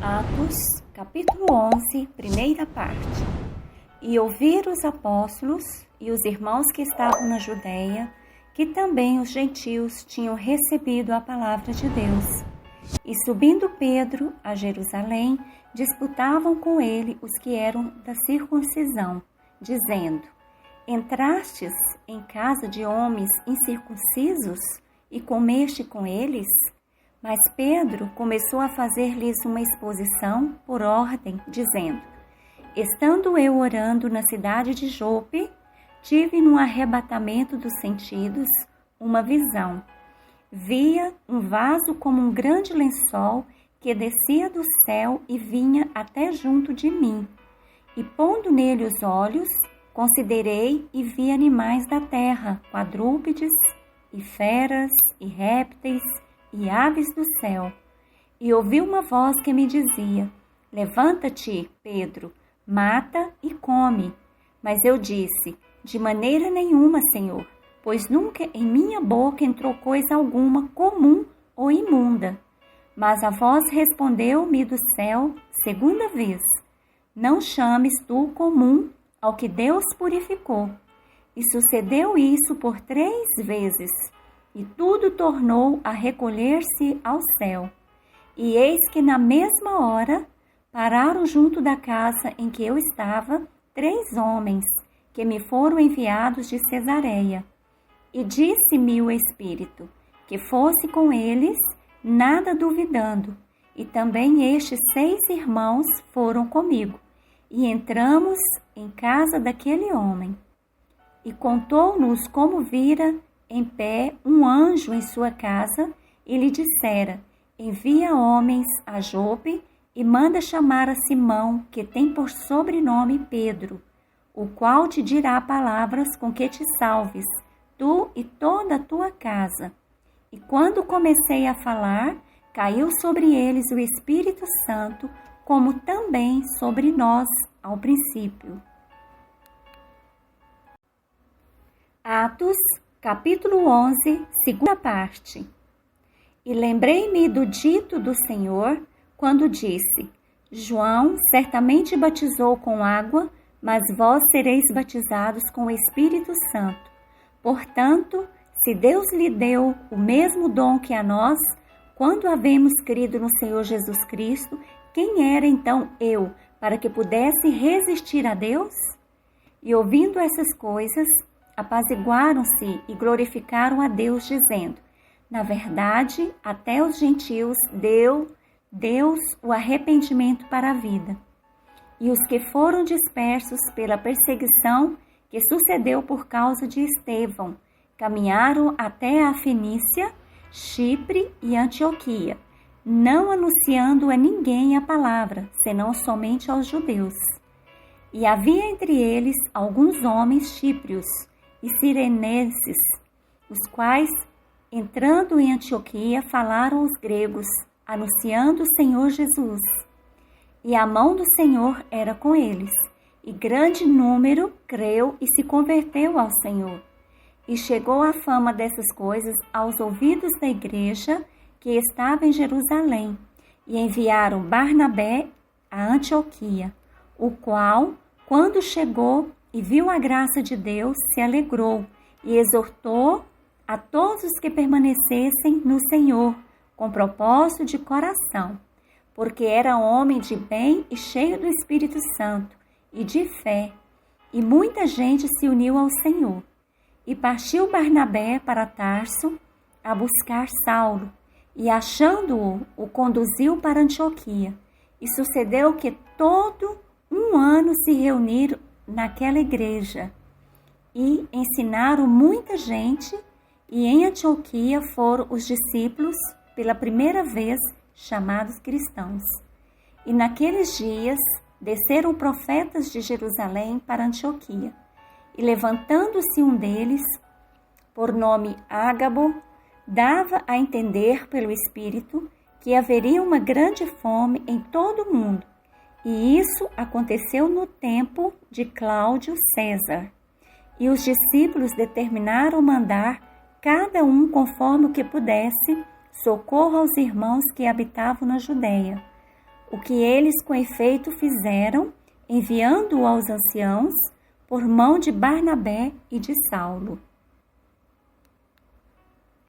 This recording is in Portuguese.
Atos, capítulo 11, primeira parte. E ouviram os apóstolos e os irmãos que estavam na Judéia, que também os gentios tinham recebido a palavra de Deus. E subindo Pedro a Jerusalém, disputavam com ele os que eram da circuncisão, dizendo: Entrastes em casa de homens incircuncisos e comeste com eles? Mas Pedro começou a fazer-lhes uma exposição por ordem, dizendo: Estando eu orando na cidade de Jope, tive num arrebatamento dos sentidos uma visão. Via um vaso como um grande lençol que descia do céu e vinha até junto de mim. E pondo nele os olhos, considerei e vi animais da terra, quadrúpedes, e feras, e répteis, e aves do céu. E ouvi uma voz que me dizia: Levanta-te, Pedro, mata e come. Mas eu disse: De maneira nenhuma, Senhor, pois nunca em minha boca entrou coisa alguma comum ou imunda. Mas a voz respondeu-me do céu, segunda vez: Não chames tu comum ao que Deus purificou. E sucedeu isso por 3 vezes. E tudo tornou a recolher-se ao céu. E eis que na mesma hora pararam junto da casa em que eu estava 3 homens, que me foram enviados de Cesareia. E disse-me o Espírito, que fosse com eles, nada duvidando. E também estes 6 irmãos foram comigo. E entramos em casa daquele homem. E contou-nos como vira em pé um anjo em sua casa, e lhe dissera: Envia homens a Jope e manda chamar a Simão, que tem por sobrenome Pedro, o qual te dirá palavras com que te salves, tu e toda a tua casa. E quando comecei a falar, caiu sobre eles o Espírito Santo, como também sobre nós ao princípio. Atos, capítulo 11, segunda parte. E lembrei-me do dito do Senhor, quando disse: João certamente batizou com água, mas vós sereis batizados com o Espírito Santo. Portanto, se Deus lhe deu o mesmo dom que a nós, quando havemos crido no Senhor Jesus Cristo, quem era então eu, para que pudesse resistir a Deus? E ouvindo essas coisas, apaziguaram-se e glorificaram a Deus, dizendo: Na verdade, até os gentios deu Deus o arrependimento para a vida. E os que foram dispersos pela perseguição que sucedeu por causa de Estevão, caminharam até a Fenícia, Chipre e Antioquia, não anunciando a ninguém a palavra, senão somente aos judeus. E havia entre eles alguns homens chíprios e cirenenses, os quais, entrando em Antioquia, falaram aos gregos, anunciando o Senhor Jesus. E a mão do Senhor era com eles, e grande número creu e se converteu ao Senhor. E chegou a fama dessas coisas aos ouvidos da igreja que estava em Jerusalém, e enviaram Barnabé a Antioquia, o qual, quando chegou e viu a graça de Deus, se alegrou e exortou a todos os que permanecessem no Senhor, com propósito de coração, porque era homem de bem e cheio do Espírito Santo e de fé, e muita gente se uniu ao Senhor. E partiu Barnabé para Tarso a buscar Saulo, e achando-o, o conduziu para Antioquia. E sucedeu que todo um ano se reuniram naquela igreja, e ensinaram muita gente, e em Antioquia foram os discípulos, pela primeira vez, chamados cristãos. E naqueles dias desceram profetas de Jerusalém para Antioquia, e levantando-se um deles, por nome Ágabo, dava a entender pelo Espírito que haveria uma grande fome em todo o mundo. E isso aconteceu no tempo de Cláudio César. E os discípulos determinaram mandar, cada um conforme o que pudesse, socorro aos irmãos que habitavam na Judéia, o que eles com efeito fizeram, enviando-o aos anciãos por mão de Barnabé e de Saulo.